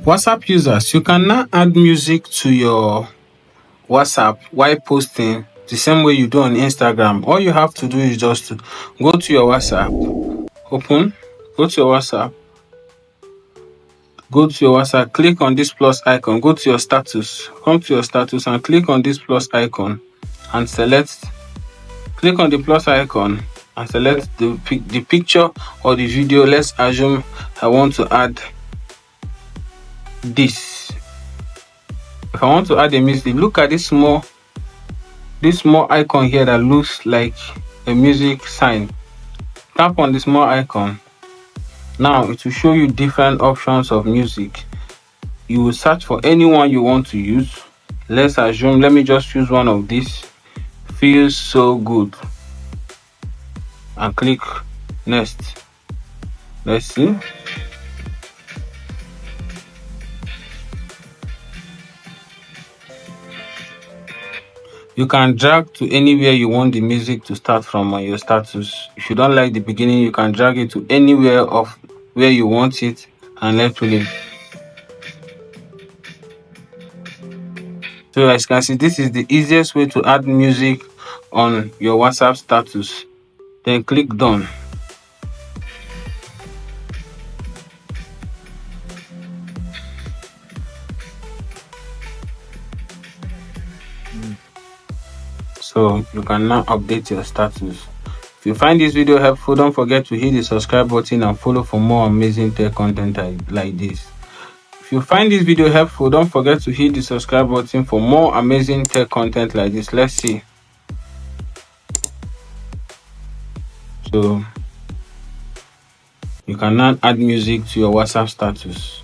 WhatsApp users, you can now add music to your WhatsApp while posting the same way you do on Instagram. All you have to do is just to go to your WhatsApp, go to your WhatsApp, click on this plus icon, go to your status, come to your status and click on this plus icon and click on the plus icon and select the picture or the video. Let's assume I want to add this. If I want to add a music, look at this small icon here that looks like a music sign. Tap on the small icon. Now it will show you different options of music. You will search for anyone you want to use. Let's assume, let me just choose one of these. Feels so good. And click next. Let's see. You can drag to anywhere you want the music to start from on your status. If you don't like the beginning, you can drag it to anywhere of where you want it and let play. So as you can see, this is the easiest way to add music on your WhatsApp status. Then click done. So you can now update your status. If you find this video helpful, don't forget to hit the subscribe button and follow for more amazing tech content like this. If you find this video helpful, don't forget to hit the subscribe button for more amazing tech content like this. Let's see. So you can now add music to your WhatsApp status.